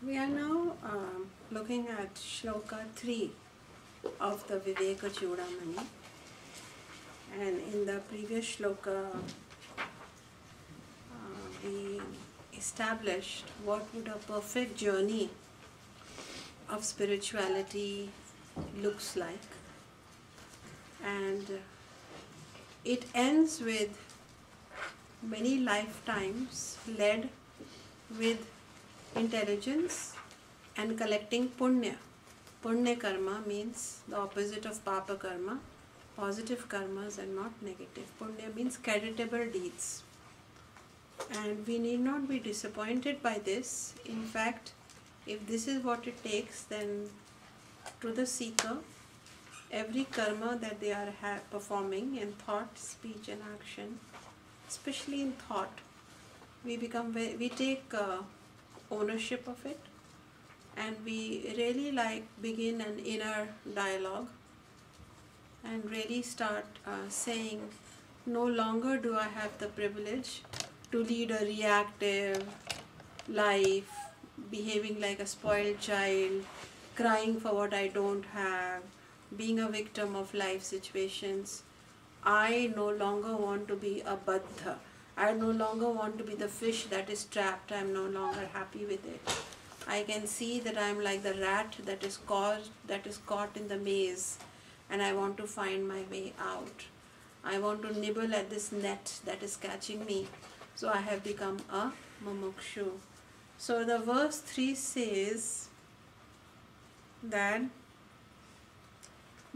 We are now looking at Shloka 3 of the Vivekachudamani, and in the previous Shloka we established what would a perfect journey of spirituality looks like, and it ends with many lifetimes led with intelligence and collecting punya. Punya karma means the opposite of papa karma, positive karmas and not negative. Punya means creditable deeds. And we need not be disappointed by this. In fact, if this is what it takes, then to the seeker, every karma that they are performing in thought, speech and action, especially in thought, we take ownership of it, and we really begin an inner dialogue and really start saying, no longer do I have the privilege to lead a reactive life, behaving like a spoiled child, crying for what I don't have, being a victim of life situations. I no longer want to be a baddha. I no longer want to be the fish that is trapped. I am no longer happy with it. I can see that I am like the rat that is caught in the maze, and I want to find my way out. I want to nibble at this net that is catching me. So I have become a mumukshu. So the verse 3 says that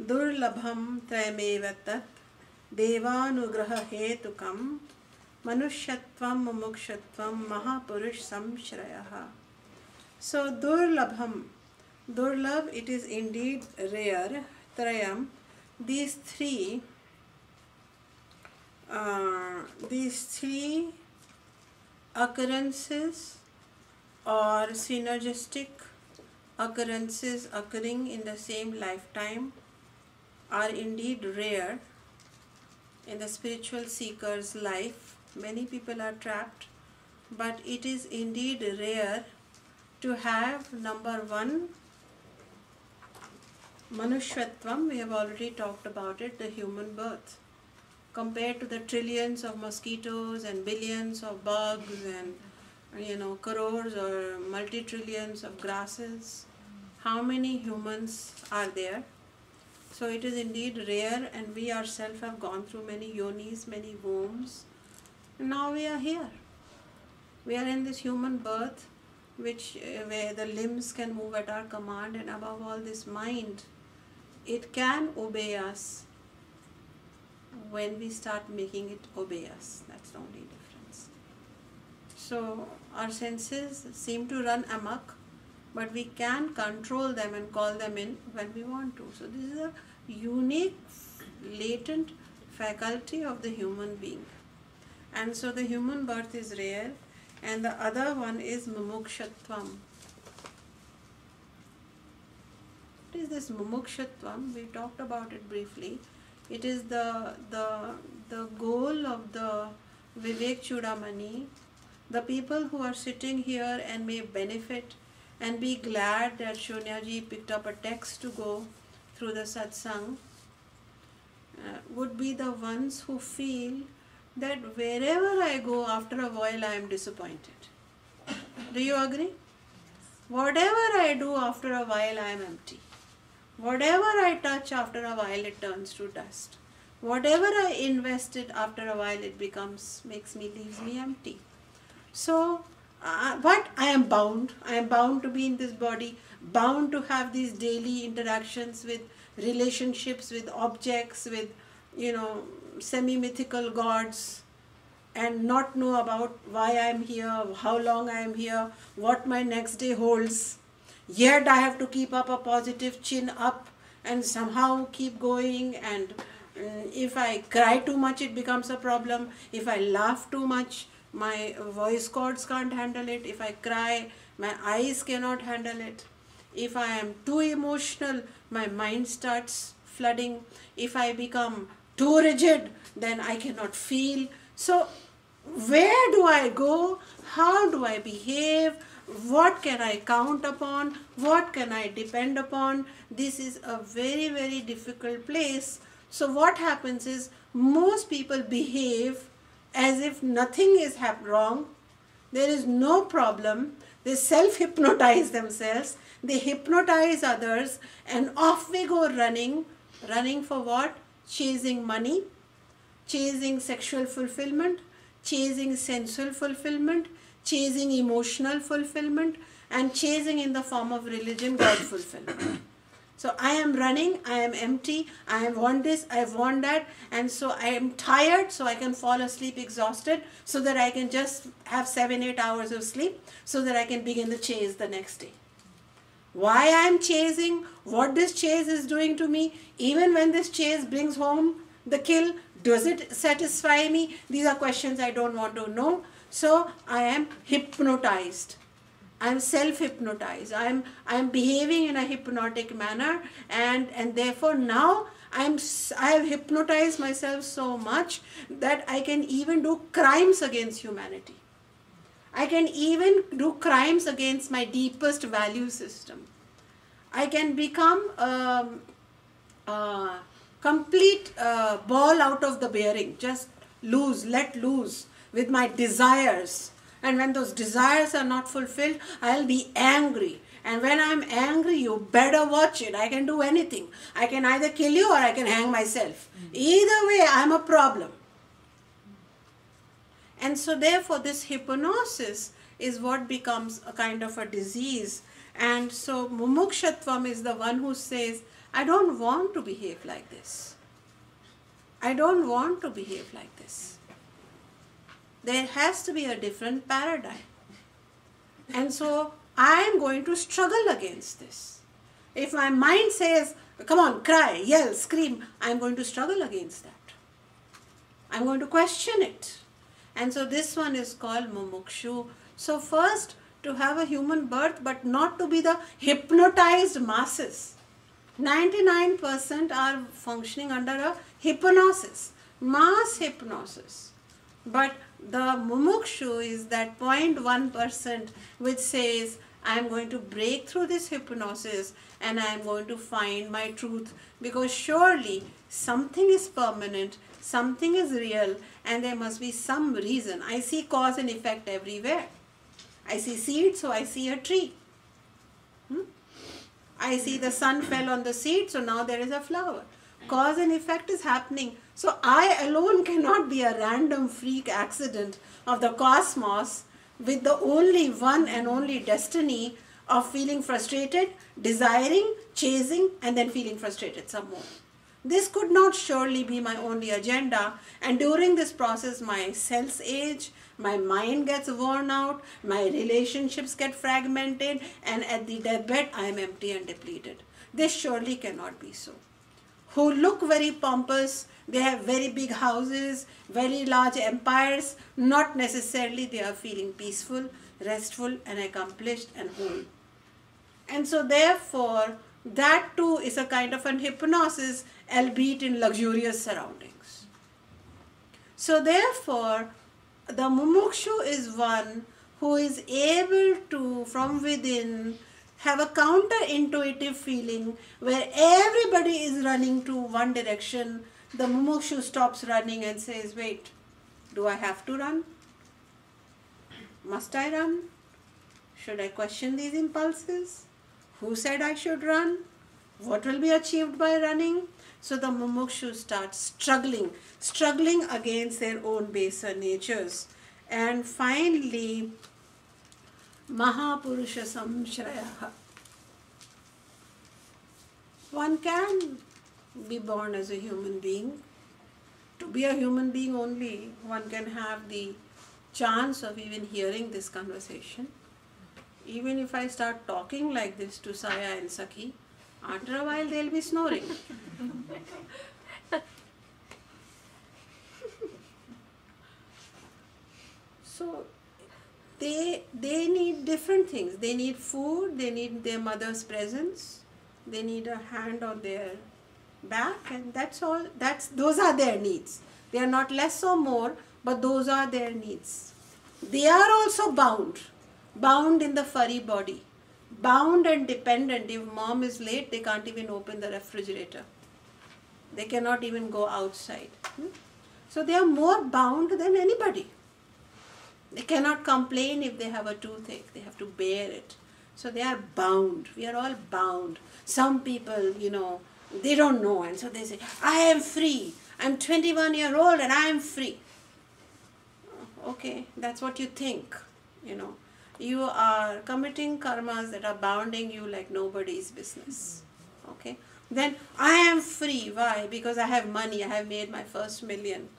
Durlabham trayameva tat devanugraha hetukam manushyatvam mumukshatvam maha purusha samshrayaha. So durlabham, durlabh, it is indeed rare. Trayam, these three occurrences or synergistic occurrences occurring in the same lifetime are indeed rare in the spiritual seeker's life. Many people are trapped, but it is indeed rare to have, number one, manushvatvam. We have already talked about it, the human birth. Compared to the trillions of mosquitoes and billions of bugs and crores or multi-trillions of grasses, how many humans are there? So it is indeed rare, and we ourselves have gone through many yonis, many wombs, and now we are here. We are in this human birth, where the limbs can move at our command, and above all this mind, it can obey us when we start making it obey us. That's the only difference. So our senses seem to run amok, but we can control them and call them in when we want to. So this is a unique, latent faculty of the human being. And so the human birth is rare, and the other one is mumukshatvam. What is this mumukshatvam? We talked about it briefly. It is the goal of the Vivekachudamani. The people who are sitting here and may benefit and be glad that Shonyaji picked up a text to go through the satsang would be the ones who feel that wherever I go, after a while I am disappointed. Do you agree? Whatever I do, after a while I am empty. Whatever I touch, after a while it turns to dust. Whatever I invested, after a while it leaves me empty. So, but I am bound. I am bound to be in this body, bound to have these daily interactions with relationships, with objects, with, semi-mythical gods, and not know about why I am here, how long I am here, what my next day holds. Yet I have to keep up a positive chin up and somehow keep going, and if I cry too much, it becomes a problem. If I laugh too much, my voice cords can't handle it. If I cry, my eyes cannot handle it. If I am too emotional, my mind starts flooding. If I become too rigid, then I cannot feel. So where do I go? How do I behave? what can I count upon, what can I depend upon. This is a very, very difficult place. So what happens is most people behave as if nothing is wrong, there is no problem. They self-hypnotize themselves, they hypnotize others, and off we go running. Running for what? Chasing money, chasing sexual fulfillment, chasing sensual fulfillment, chasing emotional fulfillment, and chasing in the form of religion, God fulfillment. So I am running, I am empty, I want this, I want that, and so I am tired, so I can fall asleep exhausted, so that I can just have 7-8 hours of sleep, so that I can begin the chase the next day. Why I am chasing, what this chase is doing to me, even when this chase brings home the kill, does it satisfy me? These are questions I don't want to know. So I am hypnotized. I am self-hypnotized. I am behaving in a hypnotic manner, and therefore now I have hypnotized myself so much that I can even do crimes against humanity. I can even do crimes against my deepest value system. I can become a complete ball out of the bearing, just let loose with my desires. And when those desires are not fulfilled, I'll be angry. And when I'm angry, you better watch it. I can do anything. I can either kill you or I can hang myself. Either way, I'm a problem. And so therefore this hypnosis is what becomes a kind of a disease. And so mumukshatvam is the one who says, I don't want to behave like this. I don't want to behave like this. There has to be a different paradigm. And so I am going to struggle against this. If my mind says, come on, cry, yell, scream, I am going to struggle against that. I am going to question it. And so this one is called mumukshu. So first, to have a human birth, but not to be the hypnotized masses. 99% are functioning under a hypnosis, mass hypnosis. But the mumukshu is that 0.1% which says, I am going to break through this hypnosis and I am going to find my truth, because surely something is permanent, something is real, and there must be some reason. I see cause and effect everywhere. I see seed, so I see a tree. I see the sun fell on the seed, so now there is a flower. Cause and effect is happening. So I alone cannot be a random freak accident of the cosmos with the only one and only destiny of feeling frustrated, desiring, chasing, and then feeling frustrated some more. This could not surely be my only agenda, and during this process my cells age, my mind gets worn out, my relationships get fragmented, and at the deathbed I am empty and depleted. This surely cannot be so. Who look very pompous, they have very big houses, very large empires, not necessarily they are feeling peaceful, restful, and accomplished and whole. And so therefore, that too is a kind of an hypnosis, albeit in luxurious surroundings. So therefore, the mumukshu is one who is able to, from within, have a counterintuitive feeling where everybody is running to one direction. The mumukshu stops running and says, wait, do I have to run? Must I run? Should I question these impulses? Who said I should run? What will be achieved by running? So the mumukshu starts struggling against their own baser natures. And finally, maha purusha samshraya. One can be born as a human being. To be a human being only, one can have the chance of even hearing this conversation. Even if I start talking like this to Saya and Sakhi, after a while they'll be snoring. So they need different things. They need food, they need their mother's presence, they need a hand on their back, and that's all. Those are their needs. They are not less or more, but those are their needs. They are also bound. bound in the furry body, bound and dependent. If mom is late, they can't even open the refrigerator. They cannot even go outside. So they are more bound than anybody. They cannot complain if they have a toothache. They have to bear it. So they are bound. We are all bound. Some people, they don't know, and so they say, I am free. I'm 21-year-old and I am free. Okay, that's what you think. You are committing karmas that are bounding you like nobody's business. Okay, then I am free. Why? Because I have money. I have made my first million.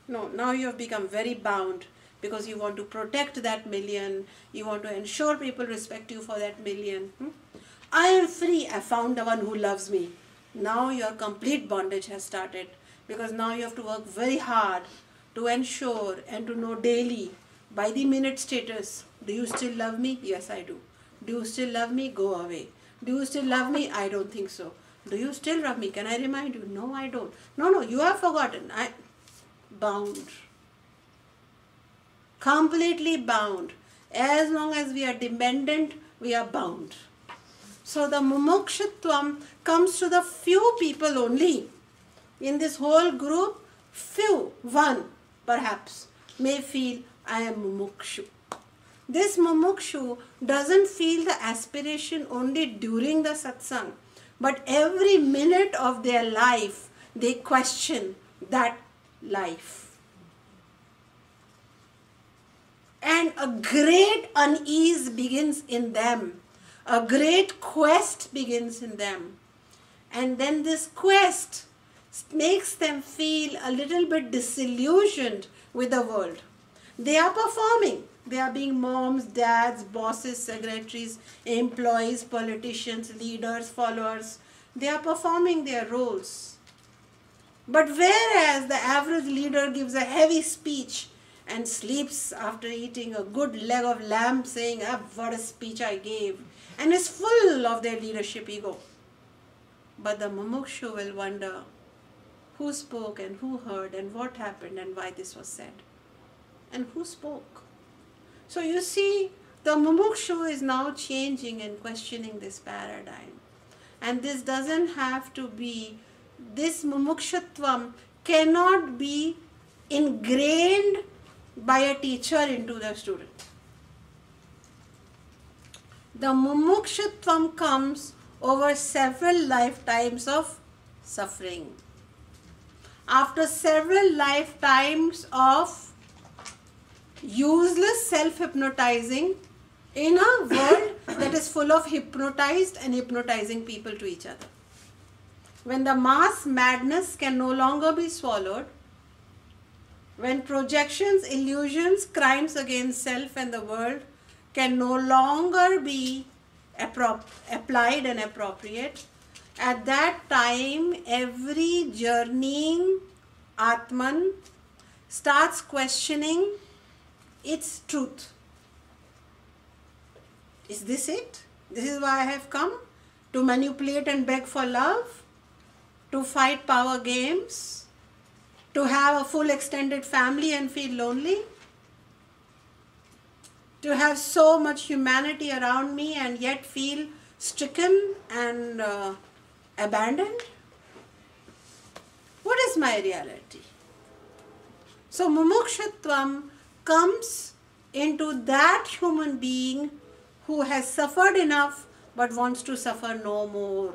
No, now you have become very bound because you want to protect that million. You want to ensure people respect you for that million. I am free. I found the one who loves me. Now your complete bondage has started, because now you have to work very hard to ensure and to know daily by the minute status. Do you still love me? Yes, I do. Do you still love me? Go away. Do you still love me? I don't think so. Do you still love me? Can I remind you? No, I don't. No, you have forgotten. Bound. Completely bound. As long as we are dependent, we are bound. So the mumukshutvam comes to the few people only. In this whole group, few, one perhaps, may feel, I am mumukshu. This mumukshu doesn't feel the aspiration only during the satsang, but every minute of their life, they question that life. And a great unease begins in them. A great quest begins in them. And then this quest makes them feel a little bit disillusioned with the world. They are performing. They are being moms, dads, bosses, secretaries, employees, politicians, leaders, followers. They are performing their roles. But whereas the average leader gives a heavy speech and sleeps after eating a good leg of lamb saying, what a speech I gave, and is full of their leadership ego. But the mumukshu will wonder who spoke and who heard and what happened and why this was said. And who spoke? So you see, the mumukshu is now changing and questioning this paradigm. And this doesn't have to be, this mumukshutvam cannot be ingrained by a teacher into the student. The mumukshutvam comes over several lifetimes of suffering. After several lifetimes of useless self-hypnotizing in a world that is full of hypnotized and hypnotizing people to each other. When the mass madness can no longer be swallowed, when projections, illusions, crimes against self and the world can no longer be applied and appropriate, at that time every journeying Atman starts questioning its truth. Is this it? This is why I have come? To manipulate and beg for love? To fight power games? To have a full extended family and feel lonely? To have so much humanity around me and yet feel stricken and abandoned? What is my reality? So mumukshutvam comes into that human being who has suffered enough but wants to suffer no more.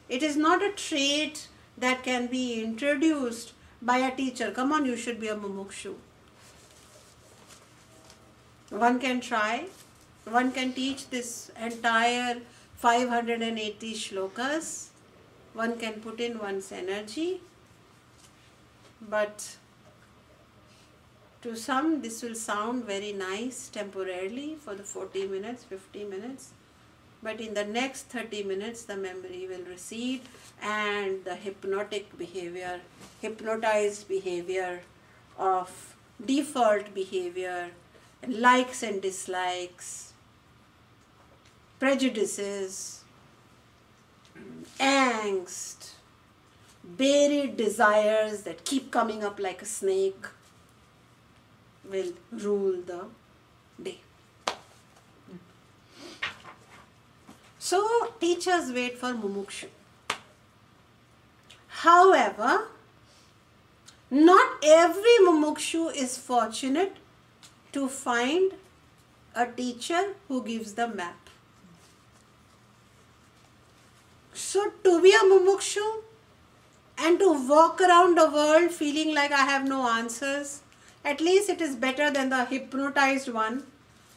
It is not a trait that can be introduced by a teacher. Come on, you should be a mumukshu. One can try. One can teach this entire 580 shlokas. One can put in one's energy. But to some, this will sound very nice temporarily for the 40 minutes, 50 minutes. But in the next 30 minutes, the memory will recede and the hypnotic behavior, hypnotized behavior of default behavior, likes and dislikes, prejudices, angst, buried desires that keep coming up like a snake will rule the day. So teachers wait for mumukshu. However, not every mumukshu is fortunate to find a teacher who gives the map. So to be a mumukshu and to walk around the world feeling like I have no answers, at least it is better than the hypnotized one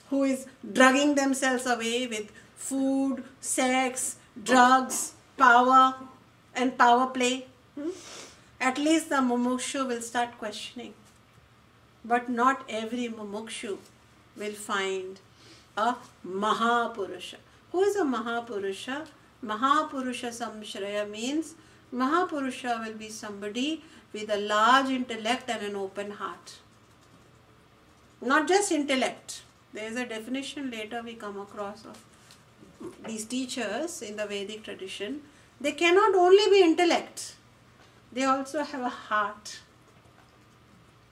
who is drugging themselves away with food, sex, drugs, power and power play. At least the mumukshu will start questioning. But not every mumukshu will find a maha purusha. Who is a maha purusha? Maha purusha samshraya means maha purusha will be somebody with a large intellect and an open heart. Not just intellect. There is a definition later we come across of these teachers in the Vedic tradition. They cannot only be intellect. They also have a heart.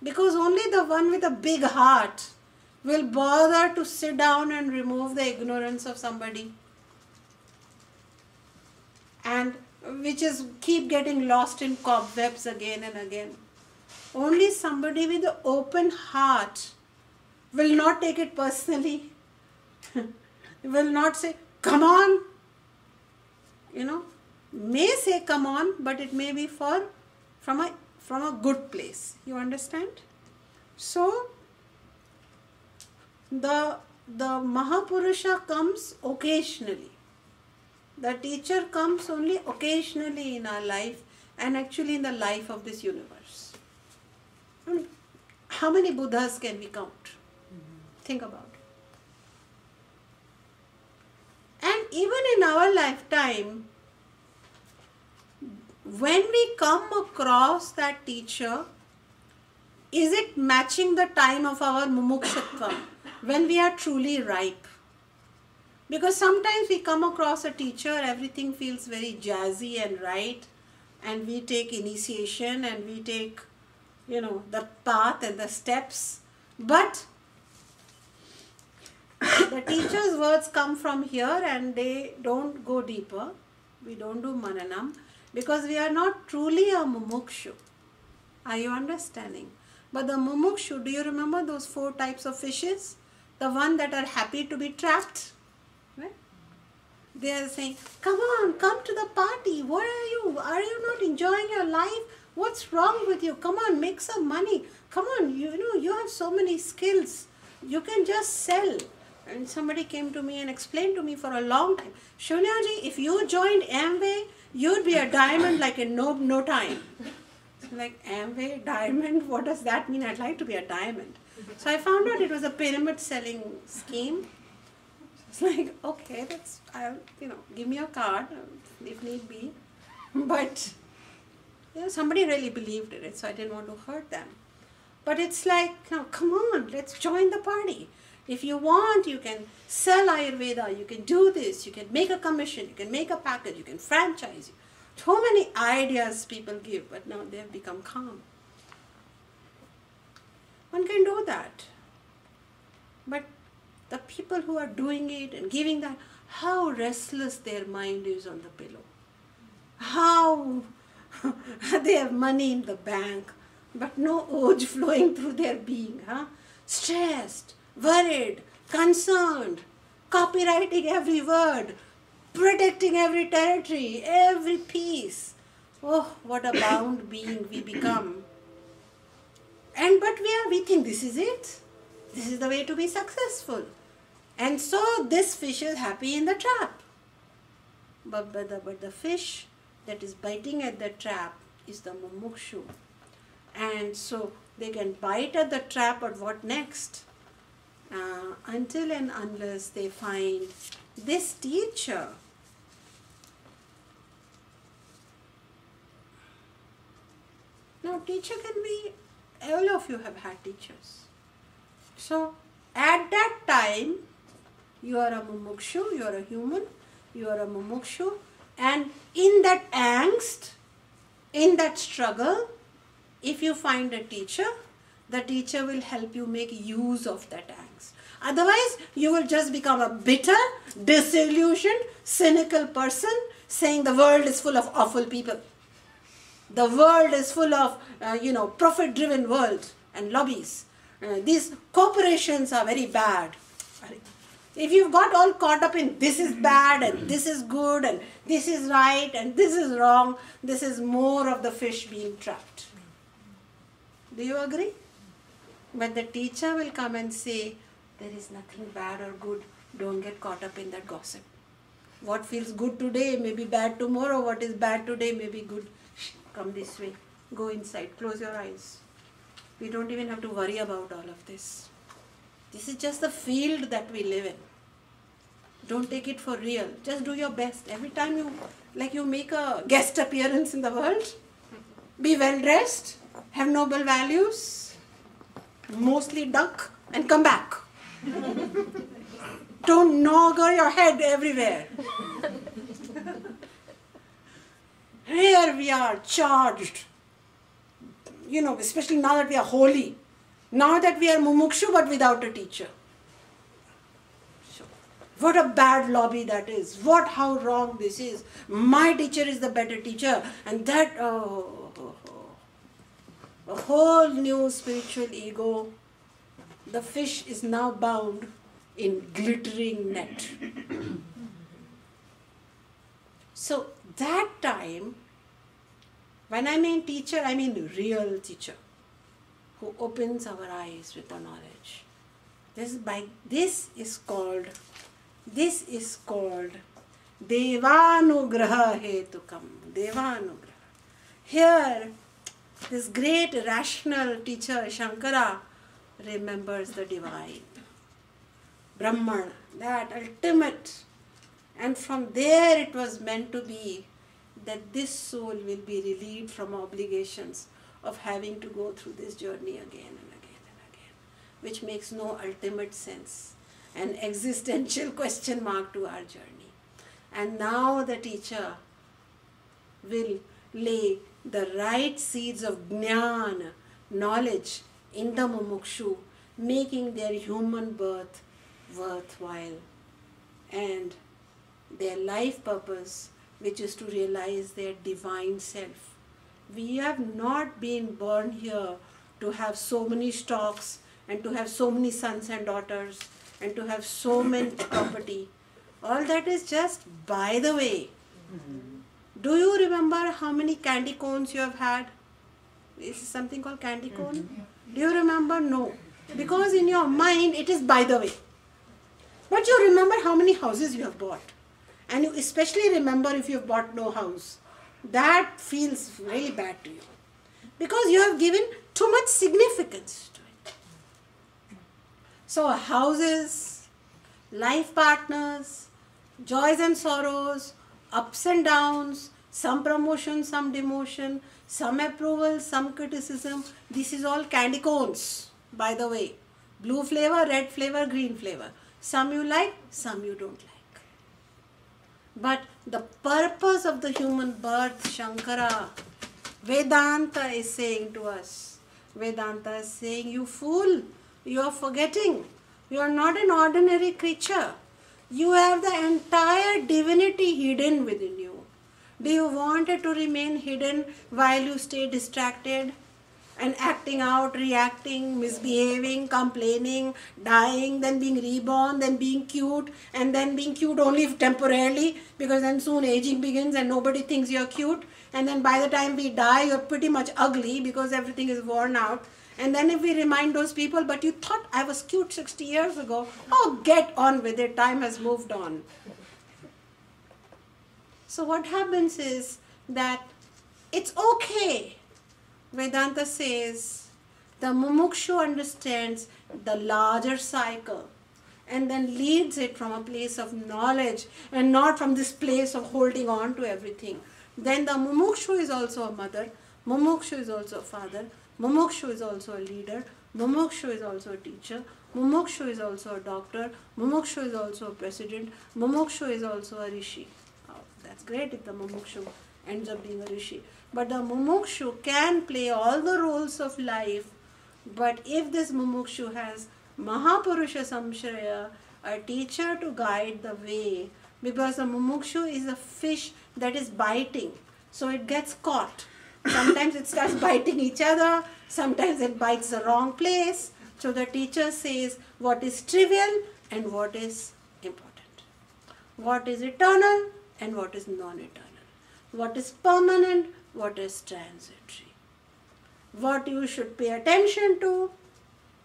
Because only the one with a big heart will bother to sit down and remove the ignorance of somebody. And which is keep getting lost in cobwebs again and again. Only somebody with an open heart will not take it personally. Will not say, come on. May say come on, but it may be from a good place. You understand? So, the Mahapurusha comes occasionally. The teacher comes only occasionally in our life and actually in the life of this universe. How many Buddhas can we count? Think about it. And even in our lifetime, when we come across that teacher, is it matching the time of our mumukshutva, when we are truly ripe? Because sometimes we come across a teacher, everything feels very jazzy and right, and we take initiation and we take, the path and the steps. But the teacher's words come from here and they don't go deeper. We don't do mananam because we are not truly a mumukshu. Are you understanding? But the mumukshu, do you remember those 4 types of fishes? The one that are happy to be trapped. Right? They are saying, come on, come to the party. What are you? Are you not enjoying your life? What's wrong with you? Come on, make some money. Come on, you have so many skills. You can just sell. And somebody came to me and explained to me for a long time, Shunyaji, if you joined Amway, you'd be a diamond like in no time. So like, Amway, diamond, what does that mean? I'd like to be a diamond. So I found out it was a pyramid selling scheme. It's like, okay, give me a card if need be. But somebody really believed in it, so I didn't want to hurt them. But it's like, come on, let's join the party. If you want, you can sell Ayurveda, you can do this, you can make a commission, you can make a package, you can franchise. So many ideas people give, but now they have become calm. One can do that. But the people who are doing it and giving that, how restless their mind is on the pillow. How they have money in the bank, but no oj flowing through their being. Stressed, worried, concerned, copywriting every word, protecting every territory, every piece. Oh, what a bound being we become. But we think this is it. This is the way to be successful. And so this fish is happy in the trap. But the fish that is biting at the trap is the mumukshu. And so they can bite at the trap, but what next? Until and unless they find this teacher. Now teacher can be, all of you have had teachers. So at that time, you are a mumukshu, you are a human, you are a mumukshu, and in that angst, in that struggle, if you find a teacher, the teacher will help you make use of that angst. Otherwise, you will just become a bitter, disillusioned, cynical person saying the world is full of awful people. The world is full of, profit-driven world and lobbies. These corporations are very bad. If you've got all caught up in this is bad and this is good and this is right and this is wrong, this is more of the fish being trapped. Do you agree? But the teacher will come and say, there is nothing bad or good. Don't get caught up in that gossip. What feels good today may be bad tomorrow. What is bad today may be good. Shh, come this way. Go inside. Close your eyes. We don't even have to worry about all of this. This is just the field that we live in. Don't take it for real. Just do your best. Every time you make a guest appearance in the world, be well dressed, have noble values, mostly duck and come back. Don't nogger your head everywhere. Here we are charged, especially now that we are holy. Now that we are mumukshu but without a teacher. What a bad lobby that is. How wrong this is. My teacher is the better teacher. And that, a whole new spiritual ego. The fish is now bound in glittering net. So that time, when I mean teacher, I mean real teacher who opens our eyes with the knowledge. This is called Devanugraha Hetukam. Devanugraha. Here, this great rational teacher Shankara remembers the divine. Brahman, that ultimate. And from there it was meant to be that this soul will be relieved from obligations of having to go through this journey again and again and again, which makes no ultimate sense. An existential question mark to our journey. And now the teacher will lay the right seeds of jnana, knowledge, in the mumukshu, making their human birth worthwhile and their life purpose, which is to realize their divine self. We have not been born here to have so many stocks and to have so many sons and daughters and to have so much property. All that is just by the way. Do you remember how many candy cones you have had? Is something called candy cone? Do you remember? No. Because in your mind it is by the way. But you remember how many houses you have bought. And you especially remember if you have bought no house. That feels really bad to you. Because you have given too much significance to it. So houses, life partners, joys and sorrows, ups and downs, some promotion, some demotion, some approval, some criticism. This is all candy cones, by the way. Blue flavor, red flavor, green flavor. Some you like, some you don't like. But the purpose of the human birth, Shankara, Vedanta is saying to us. Vedanta is saying, you fool, you are forgetting. You are not an ordinary creature. You have the entire divinity hidden within you. Do you want it to remain hidden while you stay distracted and acting out, reacting, misbehaving, complaining, dying, then being reborn, then being cute, and then being cute only temporarily because then soon aging begins and nobody thinks you're cute, and then by the time we die you're pretty much ugly because everything is worn out. And then if we remind those people, but you thought I was cute 60 years ago, oh, get on with it, time has moved on. So what happens is that it's okay. Vedanta says the mumukshu understands the larger cycle and then leads it from a place of knowledge and not from this place of holding on to everything. Then the mumukshu is also a mother, mumukshu is also a father, mumukshu is also a leader, mumukshu is also a teacher, mumukshu is also a doctor, mumukshu is also a president, mumukshu is also a rishi. Oh, that's great if the mumukshu ends up being a rishi. But the mumukshu can play all the roles of life, but if this mumukshu has maha purusha samshraya, a teacher to guide the way, because the mumukshu is a fish that is biting, so it gets caught. Sometimes it starts biting each other, sometimes it bites the wrong place. So the teacher says what is trivial and what is important, what is eternal and what is non-eternal, what is permanent, what is transitory, what you should pay attention to,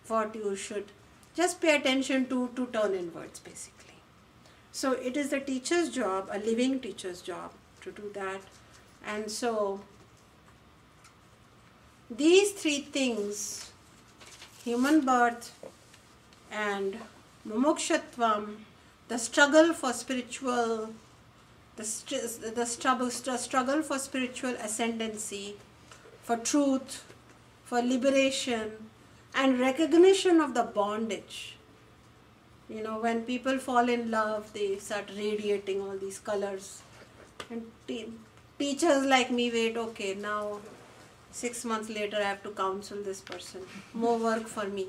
what you should just pay attention to turn inwards basically. So it is the teacher's job, a living teacher's job, to do that. And so these three things, human birth and mumukshatvam, the struggle for spiritual, the struggle for spiritual ascendancy, for truth, for liberation, and recognition of the bondage. You know, when people fall in love, they start radiating all these colors. And teachers like me wait, okay, now 6 months later I have to counsel this person. More work for me.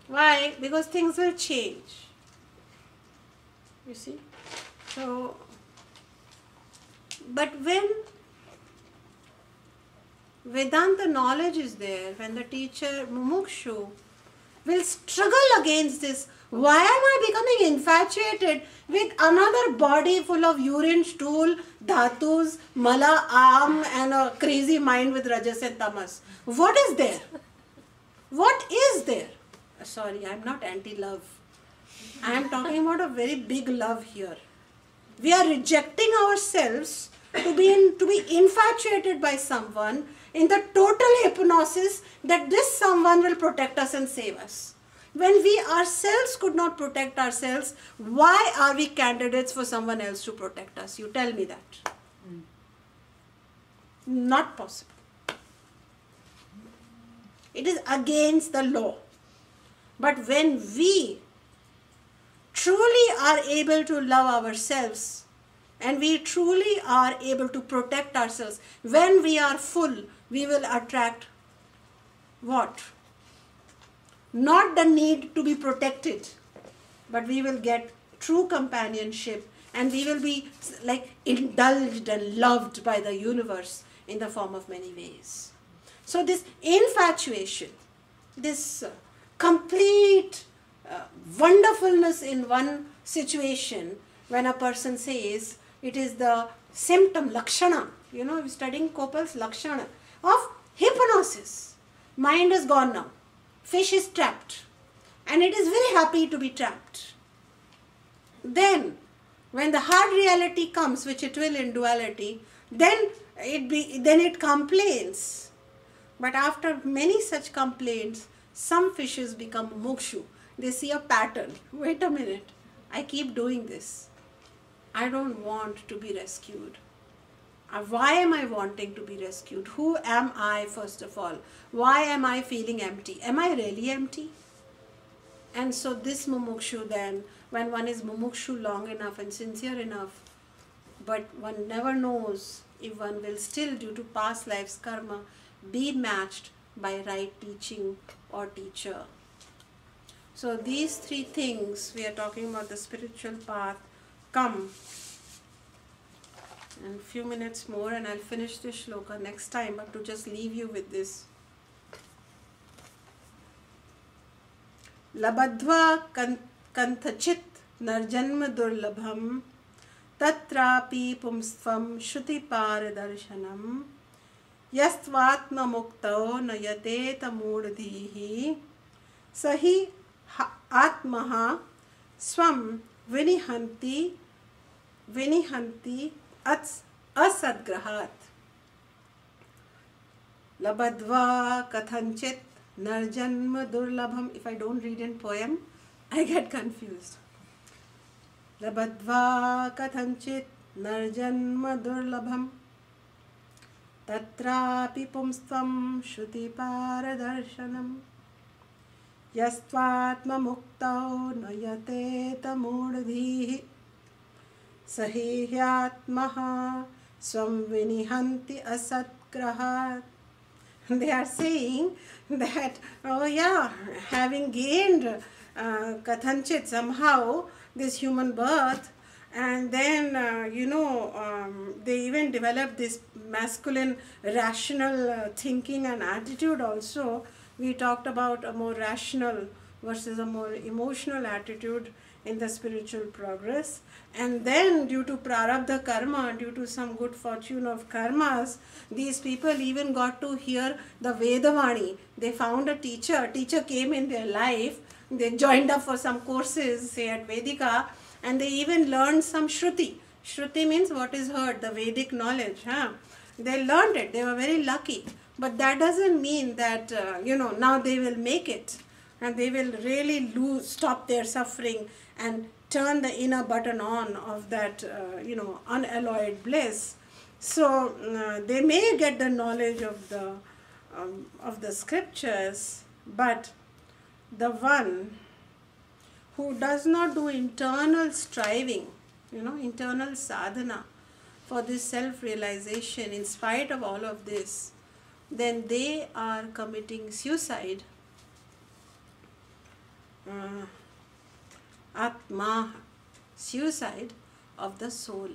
Why? Because things will change. You see? So, but when Vedanta knowledge is there, when the teacher, mumukshu, will struggle against this, why am I becoming infatuated with another body full of urine, stool, dhatus, mala, and a crazy mind with rajas and tamas? What is there? What is there? Sorry, I am not anti-love. I am talking about a very big love here. We are rejecting ourselves to be infatuated by someone in the total hypnosis that this someone will protect us and save us. When we ourselves could not protect ourselves, why are we candidates for someone else to protect us? You tell me that. Not possible. It is against the law. But when we truly are able to love ourselves and we truly are able to protect ourselves, when we are full, we will attract what? Not the need to be protected, but we will get true companionship and we will be like indulged and loved by the universe in the form of many ways. So this infatuation, this complete wonderfulness in one situation, when a person says it is the symptom, lakshana, you know, we're studying Kopal's lakshana of hypnosis. Mind is gone now. Fish is trapped and it is very happy to be trapped. Then when the hard reality comes, which it will in duality, then it complains. But after many such complaints, some fishes become mukshu. They see a pattern. Wait a minute, I keep doing this. I don't want to be rescued. Why am I wanting to be rescued? Who am I, first of all? Why am I feeling empty? Am I really empty? And so this mumukshu then, when one is mumukshu long enough and sincere enough, but one never knows if one will still, due to past life's karma, be matched by right teaching or teacher. So these three things, we are talking about the spiritual path, come. In a few minutes more and I'll finish this shloka next time, but to just leave you with this. Labadhva kanthachit narjanma durlabham tatrapi pumstvam shuti paradarshanam yastvatma muktao nayate tamurdhihi sahi atmaha swam vinihanti asadgrahat. Labadhva kathanchit narjanma durlabham. If I don't read in poem, I get confused. Labadhva kathanchit narjanma durlabham tatrapi pumstvam shruti paradarshanam yastvatma muktao nayate tamurdhihi sahihyatmaha swam vinihanti asatgrahat. They are saying that, oh yeah, having gained kathanchit somehow this human birth, and then they even develop this masculine rational thinking and attitude also. We talked about a more rational versus a more emotional attitude in the spiritual progress. And then due to prarabdha karma, due to some good fortune of karmas, these people even got to hear the Vedavani. They found a teacher came in their life, they joined up for some courses, say at Vedika, and they even learned some Shruti. Shruti means what is heard, the Vedic knowledge. They learned it, they were very lucky. But that doesn't mean that, now they will make it and they will really stop their suffering and turn the inner button on of that, unalloyed bliss. So they may get the knowledge of the scriptures, but the one who does not do internal striving, internal sadhana for this self-realization in spite of all of this, then they are committing suicide. Atma, suicide of the soul.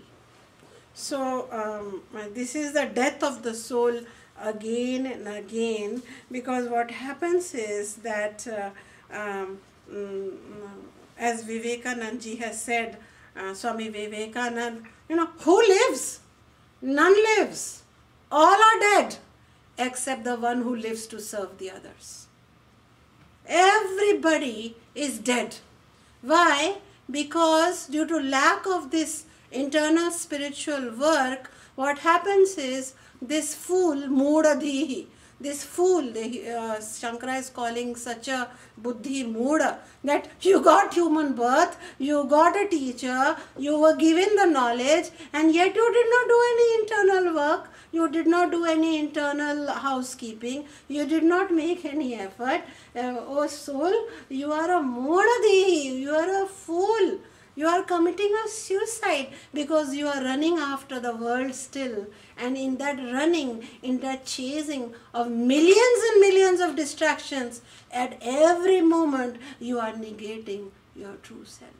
So this is the death of the soul again and again, because what happens is that as Vivekanand ji has said, Swami Vivekanand, who lives? None lives. All are dead except the one who lives to serve the others. Everybody is dead. Why? Because due to lack of this internal spiritual work, what happens is this fool, Moodadhihi, this fool, Shankara is calling such a buddhi mooda, that you got human birth, you got a teacher, you were given the knowledge, and yet you did not do any internal work, you did not do any internal housekeeping, you did not make any effort. Oh soul, you are a moodadhihi, you are a fool. You are committing a suicide because you are running after the world still, and in that running, in that chasing of millions and millions of distractions, at every moment you are negating your true self.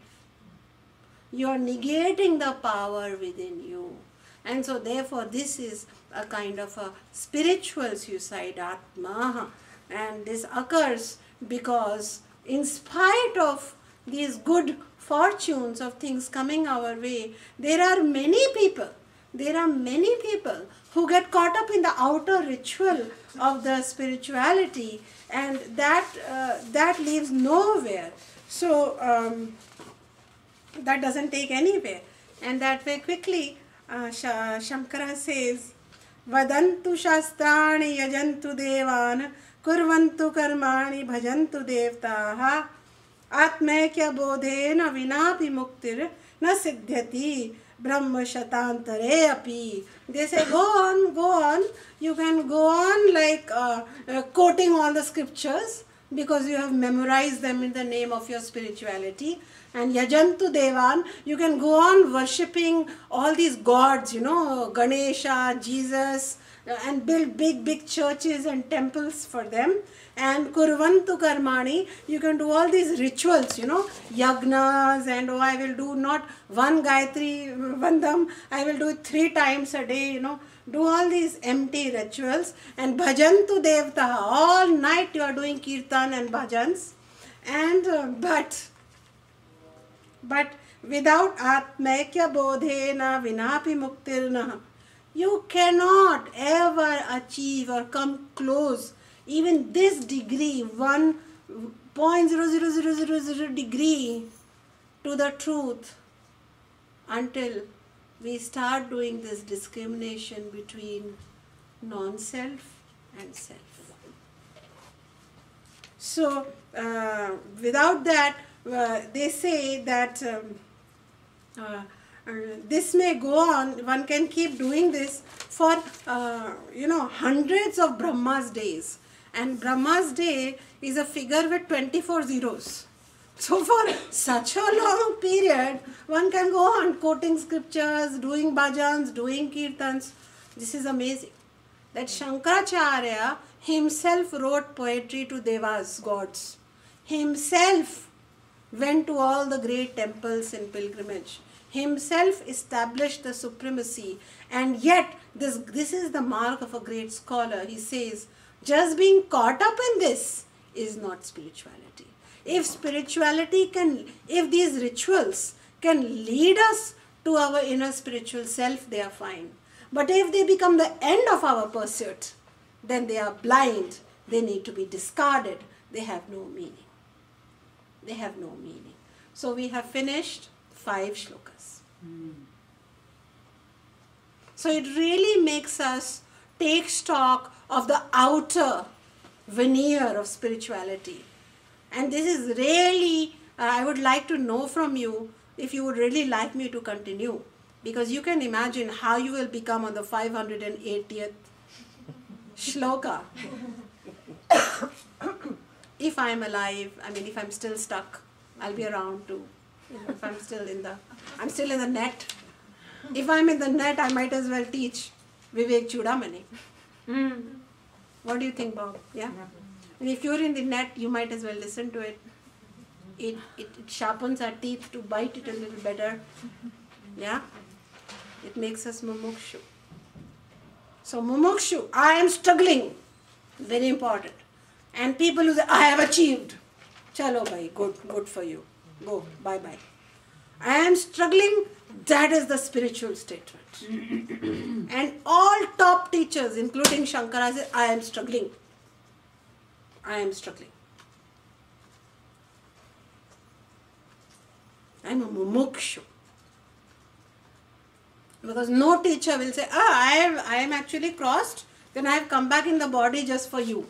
You are negating the power within you. And so therefore this is a kind of a spiritual suicide, Atma. And this occurs because in spite of these good fortunes of things coming our way, there are many people who get caught up in the outer ritual of the spirituality, and that leaves nowhere. So that doesn't take anywhere. And that way quickly Shankara says, Vadantu shastrani yajantu devan kurvantu karmani bhajantu devtaha Atmaikya bodhena vinapi muktir na siddhyati brahma shatantare api. They say, go on. You can go on like quoting all the scriptures because you have memorized them in the name of your spirituality. And yajantu devan, you can go on worshipping all these gods, Ganesha, Jesus, and build big churches and temples for them. And kurvantu karmani, you can do all these rituals, yagnas, and I will do not one Gayatri Vandam, I will do it 3 times a day, do all these empty rituals. And bhajantu devtaha, all night you are doing kirtan and bhajans. And but without atmaikya bodhena vinapi muktirna, you cannot ever achieve or come close even this degree, 1.00000 degree to the truth, until we start doing this discrimination between non-self and self. So without that, they say that this may go on, one can keep doing this for hundreds of Brahma's days. And Brahma's day is a figure with 24 zeros. So for such a long period, one can go on quoting scriptures, doing bhajans, doing kirtans. This is amazing. that Shankaracharya himself wrote poetry to Devas, gods. Himself went to all the great temples in pilgrimage. Himself established the supremacy. And yet, this is the mark of a great scholar. He says, just being caught up in this is not spirituality. If these rituals can lead us to our inner spiritual self, they are fine. But if they become the end of our pursuit, then they are blind. They need to be discarded. They have no meaning. They have no meaning. So we have finished 5 shlokas. So it really makes us take stock of the outer veneer of spirituality. And this is really, I would like to know from you if you would really like me to continue. Because you can imagine how you will become on the 580th shloka. If I am alive, if I'm still stuck, I'll be around too. If I'm still in the net. If I'm in the net, I might as well teach Vivekachudamani. What do you think, Bob? Yeah? And if you're in the net, you might as well listen to it. It sharpens our teeth to bite it a little better. Yeah? It makes us mumukshu. So mumukshu, I am struggling. Very important. And people who say, I have achieved. Chalo bhai, good for you. Go, bye-bye. I am struggling. That is the spiritual statement. And all top teachers, including Shankara, say, I am struggling. I am struggling. I am a mumukshu. Because no teacher will say, I am actually crossed, then I have come back in the body just for you.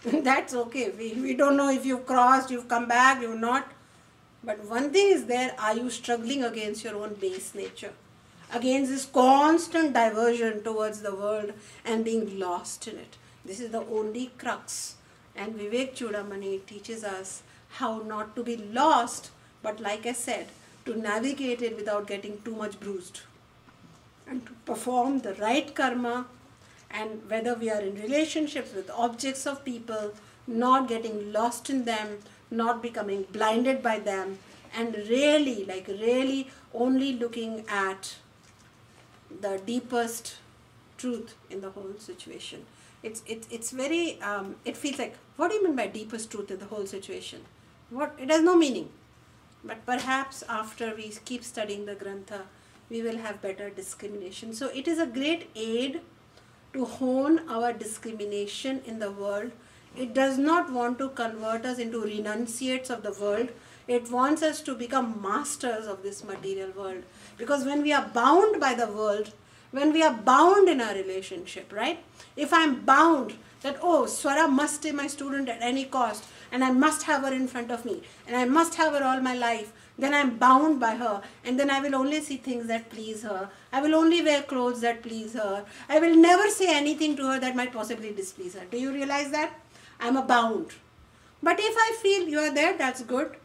That's okay. We don't know if you've crossed, you've come back, you've not. But one thing is there, are you struggling against your own base nature? Against this constant diversion towards the world and being lost in it. This is the only crux. And Vivekachudamani teaches us how not to be lost, but like I said, to navigate it without getting too much bruised. And to perform the right karma, and whether we are in relationships with objects of people, not getting lost in them, not becoming blinded by them, and really only looking at the deepest truth in the whole situation. It's very, it feels like, what do you mean by deepest truth in the whole situation? It has no meaning. But perhaps after we keep studying the Grantha, we will have better discrimination. So it is a great aid to hone our discrimination in the world. It does not want to convert us into renunciates of the world. It wants us to become masters of this material world. Because when we are bound by the world, when we are bound in our relationship, right? If I am bound that, Swara must stay my student at any cost, and I must have her in front of me, and I must have her all my life, then I am bound by her, and then I will only see things that please her. I will only wear clothes that please her. I will never say anything to her that might possibly displease her. Do you realize that? I am a bound. But if I feel you are there, that's good.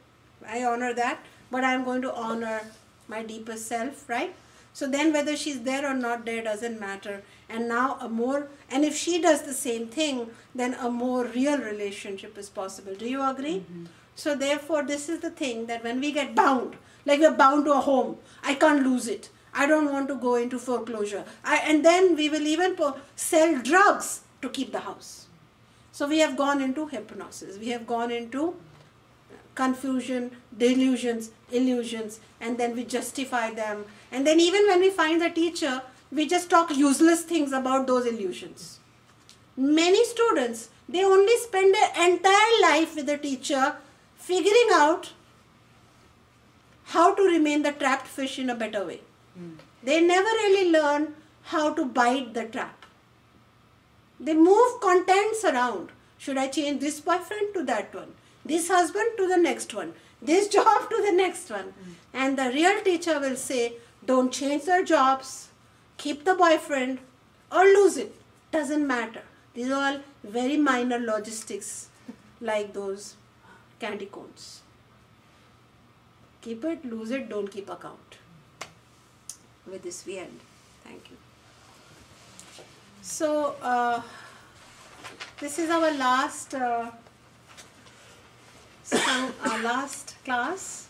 I honor that. But I am going to honor my deepest self, right? So then whether she's there or not there doesn't matter. And now and if she does the same thing, then a more real relationship is possible. Do you agree? Mm-hmm. So therefore, this is the thing, that when we get bound, like we're bound to a home, I can't lose it. I don't want to go into foreclosure. And then we will even sell drugs to keep the house. So we have gone into hypnosis. We have gone into confusion, delusions, illusions, and then we justify them. And then even when we find the teacher, we just talk useless things about those illusions. Many students, they only spend their entire life with the teacher figuring out how to remain the trapped fish in a better way. They never really learn how to bite the trap. They move contents around. Should I change this boyfriend to that one? This husband to the next one? This job to the next one? And the real teacher will say, don't change their jobs, keep the boyfriend, or lose it. Doesn't matter. These are all very minor logistics, like those candy cones. Keep it, lose it, don't keep account. With this we end. Thank you. So, this is our last class.